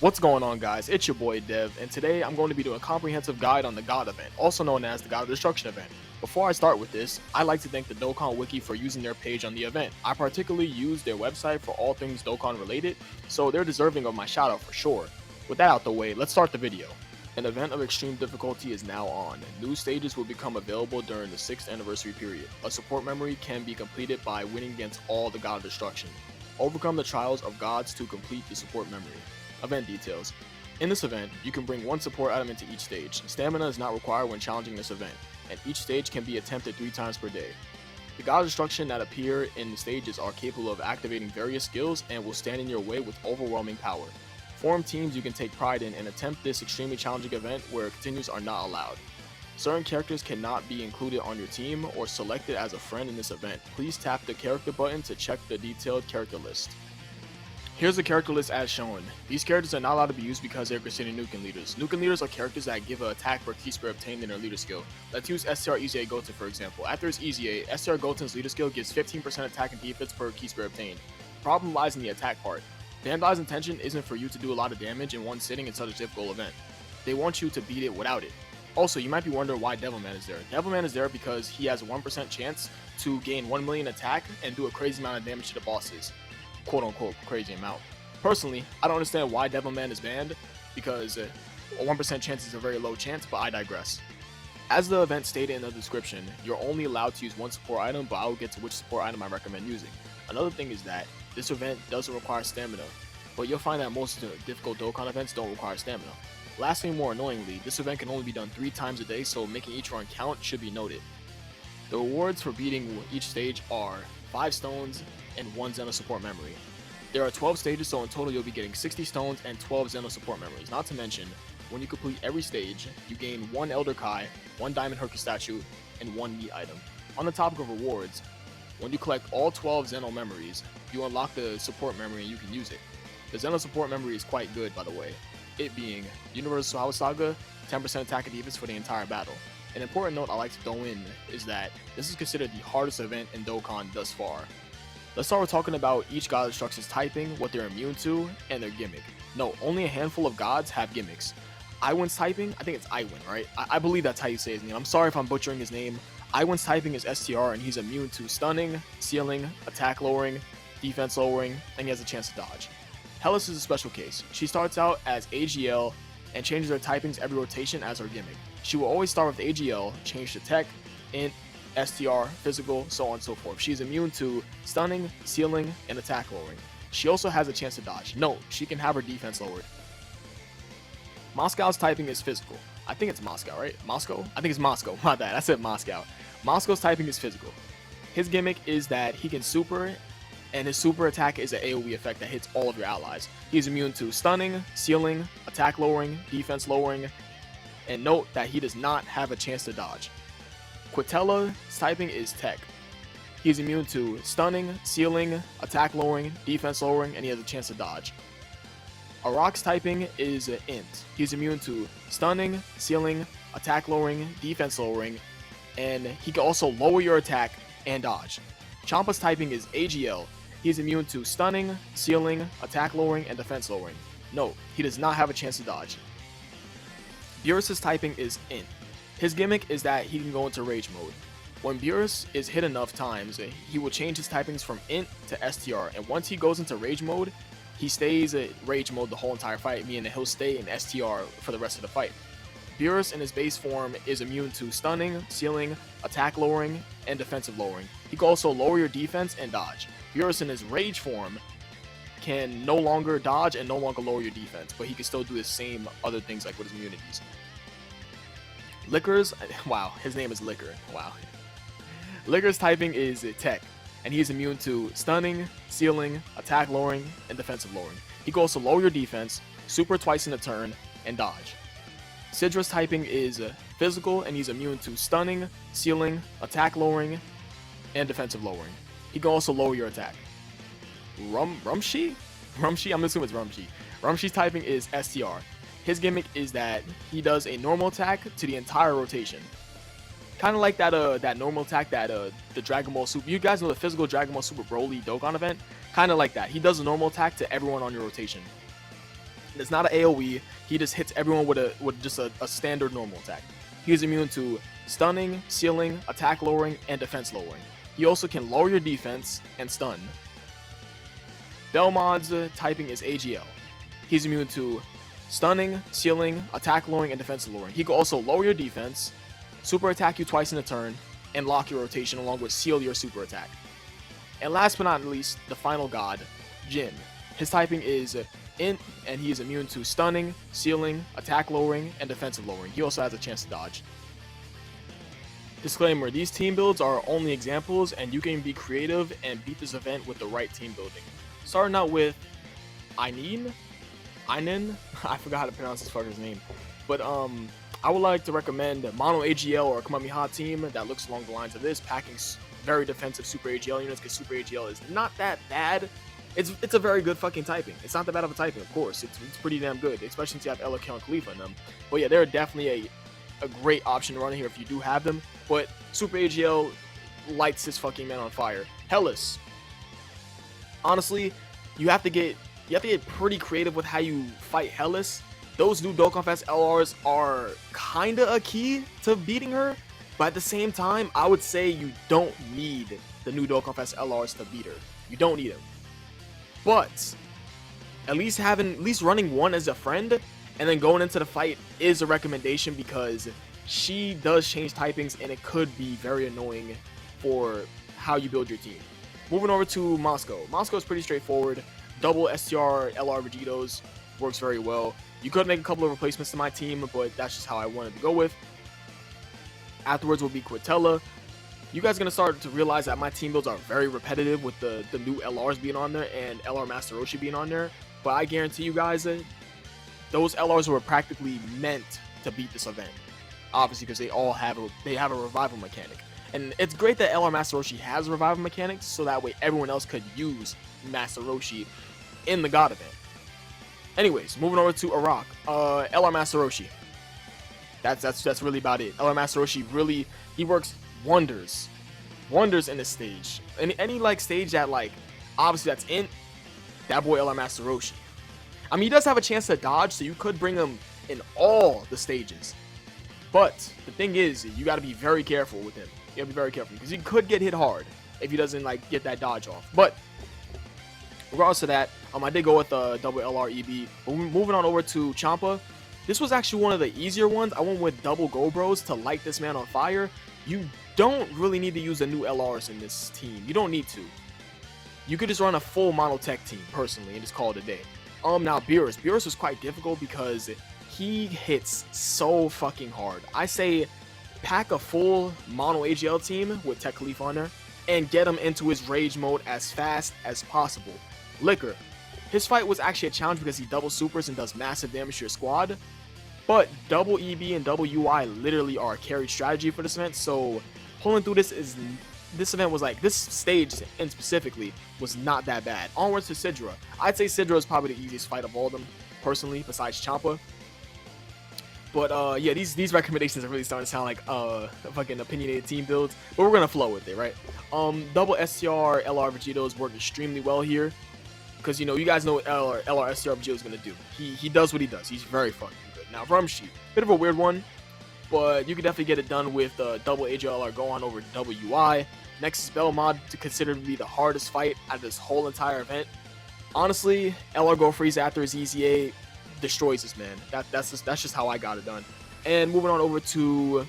What's going on, guys? It's your boy Dev, and today I'm going to be doing a comprehensive guide on the God event, also known as the God of Destruction event. Before I start with this, I'd like to thank the Dokkan wiki for using their page on the event. I particularly use their website for all things Dokkan related, so they're deserving of my shoutout for sure. With that out the way, let's start the video. An event of extreme difficulty is now on. New stages will become available during the 6th anniversary period. A support memory can be completed by winning against all the God of Destruction. Overcome the trials of gods to complete the support memory. Event details. In this event, you can bring one support item into each stage. Stamina is not required when challenging this event, and each stage can be attempted 3 times per day. The God of Destruction that appear in the stages are capable of activating various skills and will stand in your way with overwhelming power. Form teams you can take pride in and attempt this extremely challenging event where continues are not allowed. Certain characters cannot be included on your team or selected as a friend in this event. Please tap the character button to check the detailed character list. Here's the character list as shown. These characters are not allowed to be used because they're considered Nuken leaders. Nuken leaders are characters that give an attack per key square obtained in their leader skill. Let's use STR EZA Goten for example. After his EZA, STR Goten's leader skill gives 15% attack and defense per key square obtained. The problem lies in the attack part. Bandai's intention isn't for you to do a lot of damage in one sitting in such a difficult event. They want you to beat it without it. Also, you might be wondering why Devilman is there. Devilman is there because he has a 1% chance to gain 1 million attack and do a crazy amount of damage to the bosses. Quote unquote crazy amount. Personally, I don't understand why Devilman is banned, because a 1% chance is a very low chance, but I digress. As the event stated in the description, you're only allowed to use one support item, but I will get to which support item I recommend using. Another thing is that this event doesn't require stamina, but you'll find that most of the difficult Dokkan events don't require stamina. Lastly, more annoyingly, this event can only be done 3 times a day, so making each run count should be noted. The rewards for beating each stage are 5 stones and 1 Xeno support memory. There are 12 stages, so in total you'll be getting 60 stones and 12 Xeno support memories. Not to mention, when you complete every stage, you gain 1 Elder Kai, 1 Diamond Hercules statue, and 1 meat item. On the topic of rewards, when you collect all 12 Xeno memories, you unlock the support memory and you can use it. The Xeno support memory is quite good, by the way. It being Universal Power Saga, 10% attack and defense for the entire battle. An important note I like to throw in is that this is considered the hardest event in Dokkan thus far. Let's start with talking about each God of Destruction's typing, what they're immune to, and their gimmick. No, only a handful of gods have gimmicks. Iwin's typing, I think it's Iwin, right? I believe that's how you say his name. I'm sorry if I'm butchering his name. Iwin's typing is STR, and he's immune to stunning, sealing, attack lowering, defense lowering, and he has a chance to dodge. Hellas is a special case. She starts out as AGL and changes her typings every rotation as her gimmick. She will always start with AGL, change to tech, int, STR, physical, so on and so forth. She is immune to stunning, sealing, and attack lowering. She also has a chance to dodge. Note, she can have her defense lowered. Moscow's typing is physical. I think it's Moscow, right? Moscow? I think it's Moscow. My bad, I said Moscow. Moscow's typing is physical. His gimmick is that he can super, and his super attack is an AoE effect that hits all of your allies. He's immune to stunning, sealing, attack lowering, defense lowering, and note that he does not have a chance to dodge. Quitella's typing is tech. He is immune to stunning, sealing, attack lowering, defense lowering, and he has a chance to dodge. Arak's typing is int. He's immune to stunning, sealing, attack lowering, defense lowering, and he can also lower your attack and dodge. Champa's typing is AGL. He is immune to stunning, sealing, attack lowering, and defense lowering. Note, he does not have a chance to dodge. Beerus's typing is int. His gimmick is that he can go into rage mode. When Beerus is hit enough times, he will change his typings from int to STR, and once he goes into rage mode, he stays at rage mode the whole entire fight, meaning that he'll stay in STR for the rest of the fight. Beerus in his base form is immune to stunning, sealing, attack lowering, and defensive lowering. He can also lower your defense and dodge. Beerus in his rage form can no longer dodge and no longer lower your defense, but he can still do the same other things like with his immunities. Liquor's, wow, his name is Liquor, wow. Liquor's typing is tech, and he is immune to stunning, sealing, attack lowering, and defensive lowering. He can also lower your defense, super twice in a turn, and dodge. Sidra's typing is physical, and he's immune to stunning, sealing, attack lowering, and defensive lowering. He can also lower your attack. Rumshi? Rumshi? I'm assuming it's Rumshi. Rumshi's typing is STR. His gimmick is that he does a normal attack to the entire rotation. Kind of like that normal attack that the Dragon Ball Super. You guys know the physical Dragon Ball Super Broly Dokkan event? Kind of like that. He does a normal attack to everyone on your rotation. It's not an AoE. He just hits everyone with just a standard normal attack. He is immune to stunning, sealing, attack lowering, and defense lowering. He also can lower your defense and stun. Belmod's typing is AGL. He's immune to stunning, sealing, attack lowering, and defense lowering. He can also lower your defense, super attack you twice in a turn, and lock your rotation along with seal your super attack. And last but not least, the final god, Jin. His typing is Int, and he is immune to stunning, sealing, attack lowering, and defensive lowering. He also has a chance to dodge. Disclaimer, these team builds are only examples, and you can be creative and beat this event with the right team building. Starting out with Einin, I forgot how to pronounce this fucker's name, but I would like to recommend Mono AGL or a Kamehameha team that looks along the lines of this, packing very defensive Super AGL units, because Super AGL is not that bad. It's a very good fucking typing. It's not that bad of a typing, of course. It's pretty damn good, especially since you have Elakel and Khalifa in them. But yeah, they're definitely a great option to run here if you do have them. But Super AGL lights this fucking man on fire. Hellas. Honestly, you have to get pretty creative with how you fight Hellas. Those new Dokkan Fest LRs are kinda a key to beating her, but at the same time, I would say you don't need the new Dokkan Fest LRs to beat her. You don't need them. But at least running one as a friend and then going into the fight is a recommendation, because she does change typings and it could be very annoying for how you build your team. Moving over to Moscow. Moscow is pretty straightforward. Double STR LR Vegetos works very well. You could make a couple of replacements to my team, but that's just how I wanted to go with. Afterwards will be Quintella. You guys are going to start to realize that my team builds are very repetitive with the new LRs being on there and LR Master Roshi being on there. But I guarantee you guys that those LRs were practically meant to beat this event. Obviously, because they have a revival mechanic. And it's great that LR Master Roshi has revival mechanics, so that way everyone else could use Master Roshi in the God event. Anyways, moving over to Iraq. LR Master Roshi. That's really about it. LR Master Roshi really, he works wonders in this stage. Any like stage that, like, obviously that's in that boy LR Master Roshi. I mean, he does have a chance to dodge, so you could bring him in all the stages. But the thing is, you got to be very careful with him. You got to be very careful, because he could get hit hard if he doesn't like get that dodge off. But regardless of that, I did go with a double LR EB. But moving on over to Champa. This was actually one of the easier ones. I went with double Go Bros to light this man on fire. You don't really need to use the new LRs in this team. You don't need to. You could just run a full monotech team, personally, and just call it a day. Now Beerus. Beerus was quite difficult because he hits so fucking hard. I say pack a full mono AGL team with Tech Khalifa on there and get him into his rage mode as fast as possible. Liquor. His fight was actually a challenge because he double supers and does massive damage to your squad. But double EB and double UI literally are a carried strategy for this event, so pulling through this event was like, this stage and specifically was not that bad. Onwards to Sidra. I'd say Sidra is probably the easiest fight of all of them, personally, besides Champa. But yeah, these recommendations are really starting to sound like fucking opinionated team builds, but we're gonna flow with it, right? Double STR LR Vegetos work extremely well here, because you know, you guys know what LR STR Vegeto is gonna do. He does what he does. He's very fucking good. Now Rumshi, bit of a weird one, but you can definitely get it done with double AJLR Gohan over double UI. Next is Belmod, to consider to be the hardest fight out of this whole entire event. Honestly, LR Go Freeze after his EZA destroys this man. That's just how I got it done. And moving on over to,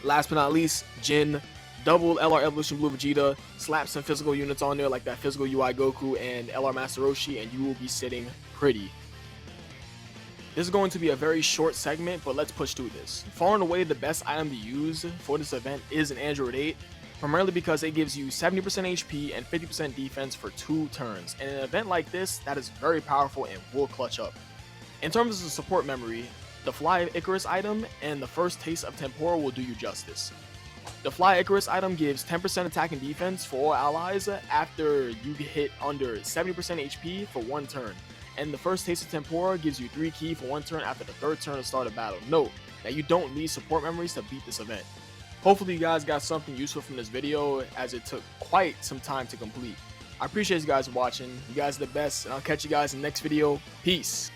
last but not least, Jin. Double LR Evolution Blue Vegeta, slap some physical units on there like that physical UI Goku and LR Master Roshi, and you will be sitting pretty. This is going to be a very short segment, but let's push through this. Far and away, the best item to use for this event is an Android 8, primarily because it gives you 70% HP and 50% defense for 2 turns. And in an event like this, that is very powerful and will clutch up. In terms of the support memory, the Fly Icarus item and the First Taste of Tempora will do you justice. The Fly Icarus item gives 10% attack and defense for all allies after you hit under 70% HP for 1 turn. And the First Taste of Tempora gives you 3 ki for 1 turn after the 3rd turn to start a battle. Note that you don't need support memories to beat this event. Hopefully you guys got something useful from this video, as it took quite some time to complete. I appreciate you guys watching. You guys are the best, and I'll catch you guys in the next video. Peace.